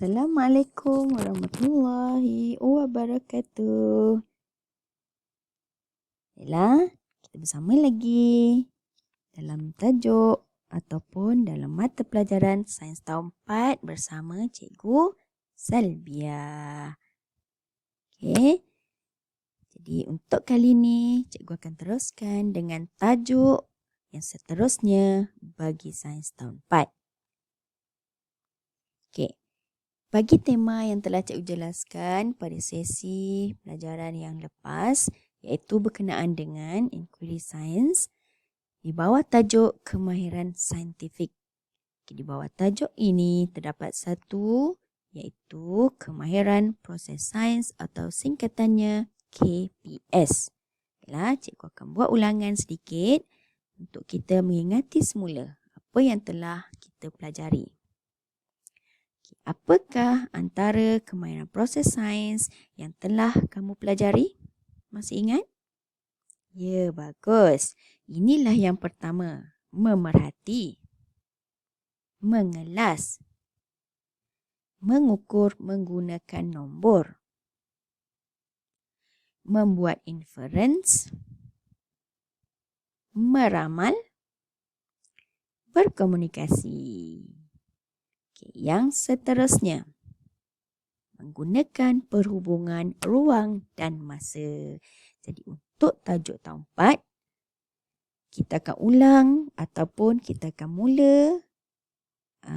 Assalamualaikum warahmatullahi wabarakatuh. Baiklah, kita bersama lagi dalam tajuk ataupun dalam mata pelajaran Sains Tahun 4 bersama Cikgu Salbia. Okey. Jadi untuk kali ini, Cikgu akan teruskan dengan tajuk yang seterusnya bagi Sains Tahun 4. Okey. Bagi tema yang telah Cikgu jelaskan pada sesi pelajaran yang lepas, iaitu berkenaan dengan inquiry science di bawah tajuk kemahiran saintifik. Di bawah tajuk ini terdapat satu, iaitu kemahiran proses sains atau singkatannya KPS. Baiklah, Cikgu akan buat ulangan sedikit untuk kita mengingati semula apa yang telah kita pelajari. Apakah antara kemahiran proses sains yang telah kamu pelajari? Masih ingat? Ya, bagus. Inilah yang pertama. Memerhati. Mengelas. Mengukur menggunakan nombor. Membuat inference. Meramal. Berkomunikasi. Yang seterusnya, menggunakan perhubungan ruang dan masa. Jadi untuk tajuk tahun 4, kita akan ulang ataupun kita akan mula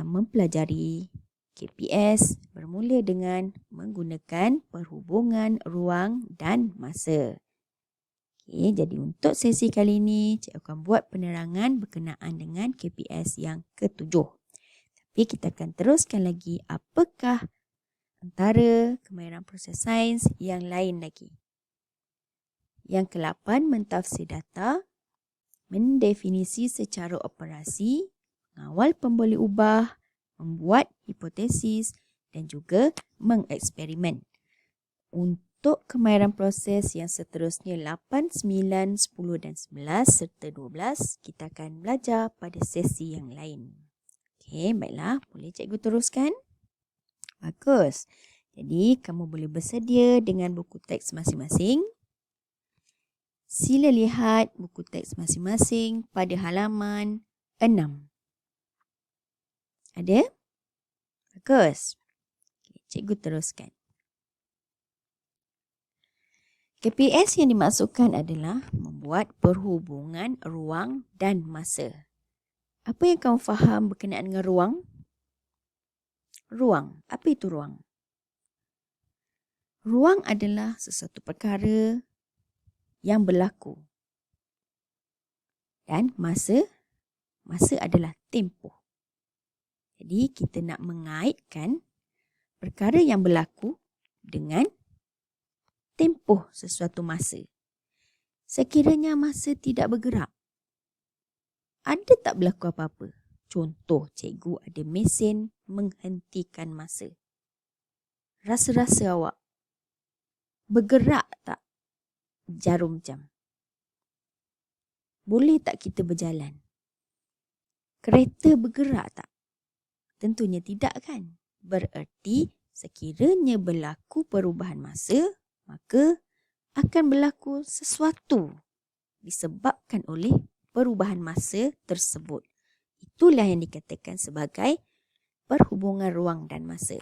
mempelajari KPS bermula dengan menggunakan perhubungan ruang dan masa. Okey, jadi untuk sesi kali ini, Cikgu akan buat penerangan berkenaan dengan KPS yang ketujuh. Tapi kita akan teruskan lagi apakah antara kemahiran proses sains yang lain lagi. Yang ke-8, mentafsir data, mendefinisi secara operasi, mengawal pemboleh ubah, membuat hipotesis dan juga mengeksperimen. Untuk kemahiran proses yang seterusnya 8, 9, 10 dan 11 serta 12, kita akan belajar pada sesi yang lain. Okey, baiklah. Boleh Cikgu teruskan? Bagus. Jadi, kamu boleh bersedia dengan buku teks masing-masing. Sila lihat buku teks masing-masing pada halaman 6. Ada? Bagus. Okay, Cikgu teruskan. KPS yang dimaksudkan adalah membuat perhubungan ruang dan masa. Apa yang kamu faham berkenaan dengan ruang? Ruang. Apa itu ruang? Ruang adalah sesuatu perkara yang berlaku. Dan masa adalah tempoh. Jadi kita nak mengaitkan perkara yang berlaku dengan tempoh sesuatu masa. Sekiranya masa tidak bergerak, ada tak berlaku apa-apa? Contoh, cikgu ada mesin menghentikan masa. Rasa-rasa awak, bergerak tak jarum jam? Boleh tak kita berjalan? Kereta bergerak tak? Tentunya tidak kan? Bererti sekiranya berlaku perubahan masa, maka akan berlaku sesuatu disebabkan oleh perubahan masa tersebut. Itulah yang dikatakan sebagai perhubungan ruang dan masa.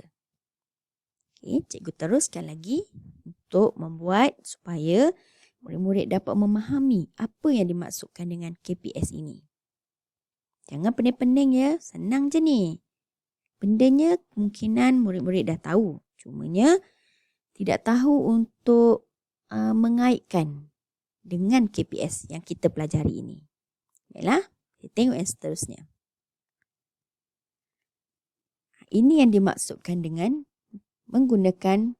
Okey, cikgu teruskan lagi untuk membuat supaya murid-murid dapat memahami apa yang dimaksudkan dengan KPS ini. Jangan pening-pening ya, senang je ni. Bendanya kemungkinan murid-murid dah tahu. Cumanya tidak tahu untuk mengaitkan dengan KPS yang kita pelajari ini. Baiklah, kita tengok yang seterusnya. Ini yang dimaksudkan dengan menggunakan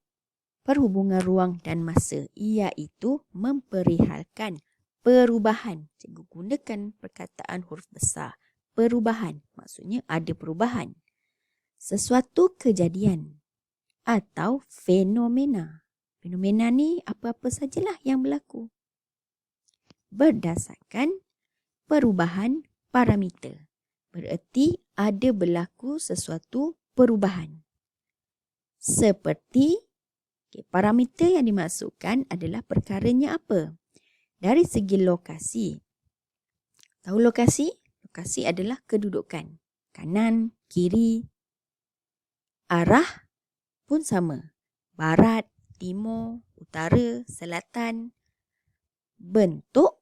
perhubungan ruang dan masa, iaitu memperihalkan perubahan. Cikgu gunakan perkataan huruf besar. Perubahan, maksudnya ada perubahan. Sesuatu kejadian atau fenomena. Fenomena ni apa-apa sajalah yang berlaku. Berdasarkan perubahan parameter. Bererti ada berlaku sesuatu perubahan. Seperti parameter yang dimasukkan adalah perkaranya apa? Dari segi lokasi. Tahu lokasi? Lokasi adalah kedudukan. Kanan, kiri, arah pun sama. Barat, timur, utara, selatan. Bentuk,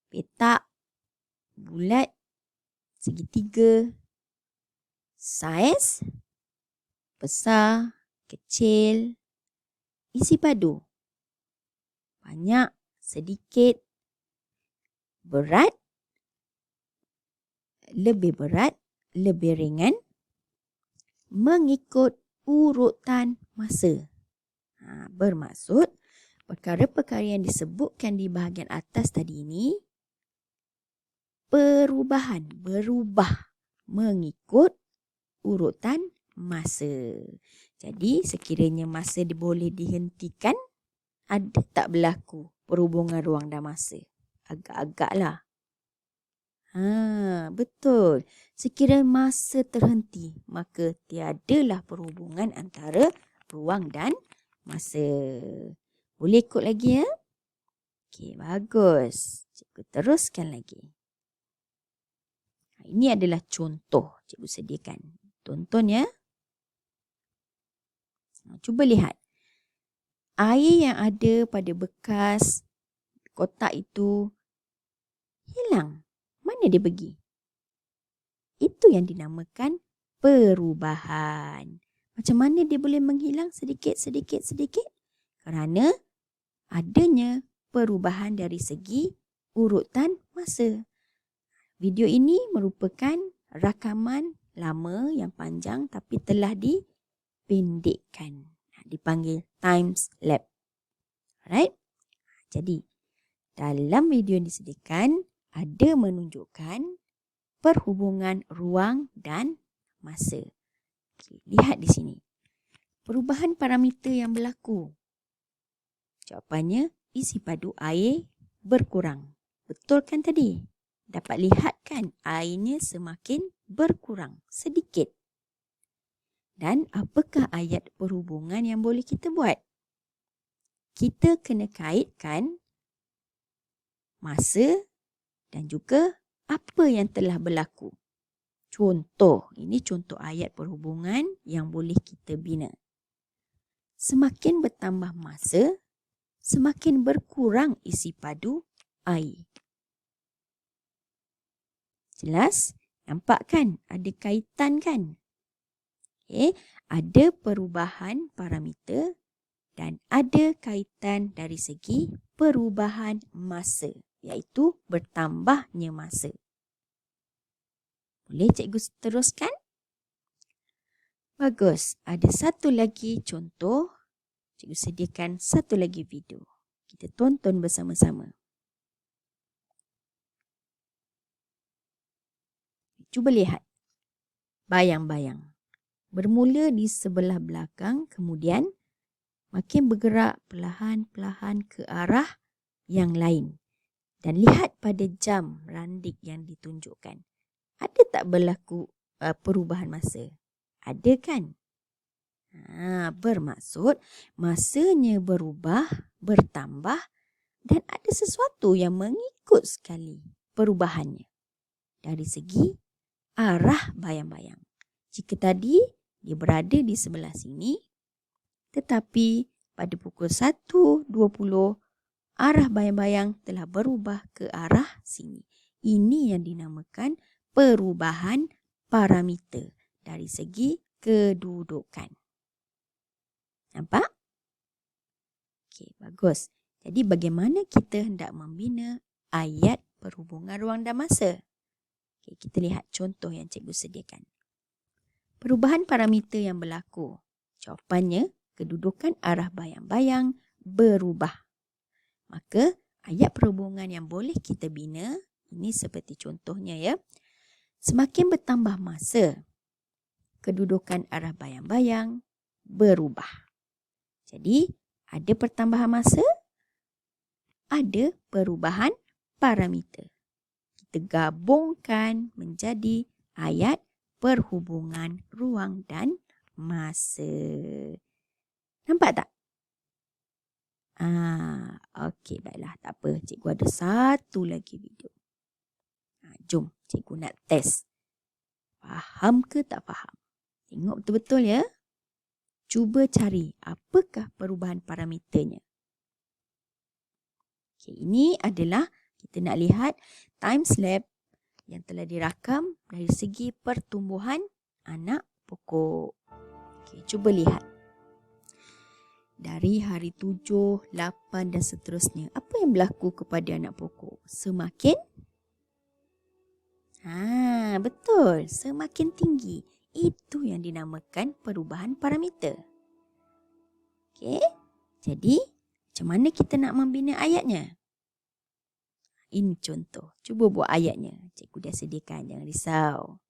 petak, bulat, segitiga. Saiz, besar, kecil. Isi padu. Banyak, sedikit. Berat, lebih ringan. Mengikut urutan masa. Bermaksud, perkara-perkara yang disebutkan di bahagian atas tadi ini berubah mengikut urutan masa. Jadi, sekiranya masa boleh dihentikan, ada tak berlaku perhubungan ruang dan masa? Agak-agaklah. Betul. Sekiranya masa terhenti, maka tiadalah perhubungan antara ruang dan masa. Boleh ikut lagi ya? Okey, bagus. Cikgu teruskan lagi. Ini adalah contoh cikgu sediakan. Tonton ya. Cuba lihat. Air yang ada pada bekas kotak itu hilang. Mana dia pergi? Itu yang dinamakan perubahan. Macam mana dia boleh menghilang sedikit? Kerana adanya perubahan dari segi urutan masa. Video ini merupakan rakaman lama yang panjang tapi telah dipendekkan. Dipanggil time-lapse. Alright? Jadi, dalam video yang disediakan, ada menunjukkan perhubungan ruang dan masa. Okay, lihat di sini. Perubahan parameter yang berlaku. Jawapannya, isi padu air berkurang. Betul kan tadi? Dapat lihat kan airnya semakin berkurang sedikit. Dan apakah ayat perhubungan yang boleh kita buat? Kita kena kaitkan masa dan juga apa yang telah berlaku. Contoh, ini contoh ayat perhubungan yang boleh kita bina. Semakin bertambah masa, semakin berkurang isi padu air. Jelas? Nampak kan? Ada kaitan kan? Okay. Ada perubahan parameter dan ada kaitan dari segi perubahan masa, iaitu bertambahnya masa. Boleh cikgu teruskan? Bagus. Ada satu lagi contoh. Cikgu sediakan satu lagi video. Kita tonton bersama-sama. Cuba lihat. Bayang-bayang. Bermula di sebelah belakang, kemudian makin bergerak perlahan-perlahan ke arah yang lain. Dan lihat pada jam randik yang ditunjukkan. Ada tak berlaku perubahan masa? Ada kan? Bermaksud masanya berubah, bertambah dan ada sesuatu yang mengikut sekali perubahannya. Dari segi arah bayang-bayang. Jika tadi dia berada di sebelah sini, tetapi pada pukul 1.20 arah bayang-bayang telah berubah ke arah sini. Ini yang dinamakan perubahan parameter dari segi kedudukan. Nampak? Okey, bagus. Jadi bagaimana kita hendak membina ayat perhubungan ruang dan masa? Okey, kita lihat contoh yang cikgu sediakan. Perubahan parameter yang berlaku. Jawapannya, kedudukan arah bayang-bayang berubah. Maka, ayat perhubungan yang boleh kita bina, ini seperti contohnya ya. Semakin bertambah masa, kedudukan arah bayang-bayang berubah. Jadi, ada pertambahan masa, ada perubahan parameter. Kita gabungkan menjadi ayat perhubungan ruang dan masa. Nampak tak? Okey, baiklah. Tak apa. Cikgu ada satu lagi video. Jom, cikgu nak test. Faham ke tak faham? Tengok betul-betul ya. Cuba cari apakah perubahan parameternya. Okey, ini adalah kita nak lihat time lapse yang telah dirakam dari segi pertumbuhan anak pokok. Okey, cuba lihat. Dari hari 7, 8 dan seterusnya. Apa yang berlaku kepada anak pokok? Semakin? Betul. Semakin tinggi. Itu yang dinamakan perubahan parameter. Okey. Jadi, macam mana kita nak membina ayatnya? Ini contoh. Cuba buat ayatnya. Cikgu dah sediakan. Jangan risau.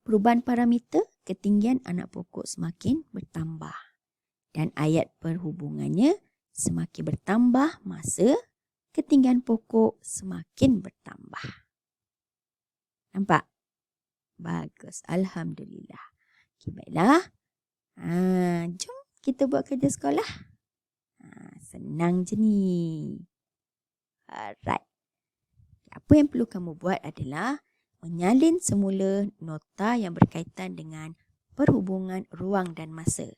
Perubahan parameter ketinggian anak pokok semakin bertambah. Dan ayat perhubungannya semakin bertambah masa ketinggian pokok semakin bertambah. Nampak? Bagus. Alhamdulillah. Okay, baiklah. Jom kita buat kerja sekolah. Senang je ni. Alright. Apa yang perlu kamu buat adalah menyalin semula nota yang berkaitan dengan perhubungan ruang dan masa.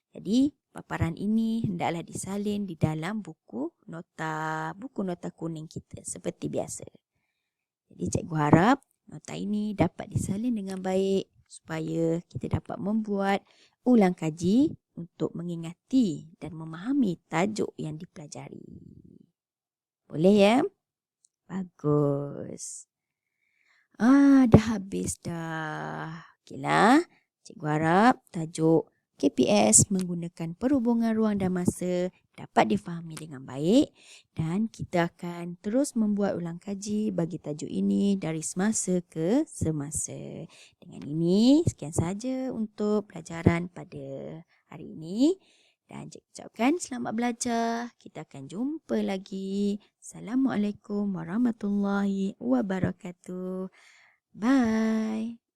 Jadi, paparan ini hendaklah disalin di dalam buku nota kuning kita seperti biasa. Jadi, cikgu harap nota ini dapat disalin dengan baik supaya kita dapat membuat ulang kaji untuk mengingati dan memahami tajuk yang dipelajari. Boleh ya? Bagus. Dah habis dah. Okeylah. Cikgu harap tajuk KPS menggunakan perhubungan ruang dan masa dapat difahami dengan baik dan kita akan terus membuat ulang kaji bagi tajuk ini dari semasa ke semasa. Dengan ini, sekian sahaja untuk pelajaran pada hari ini. Dan cikgu ucapkan selamat belajar. Kita akan jumpa lagi. Assalamualaikum warahmatullahi wabarakatuh. Bye.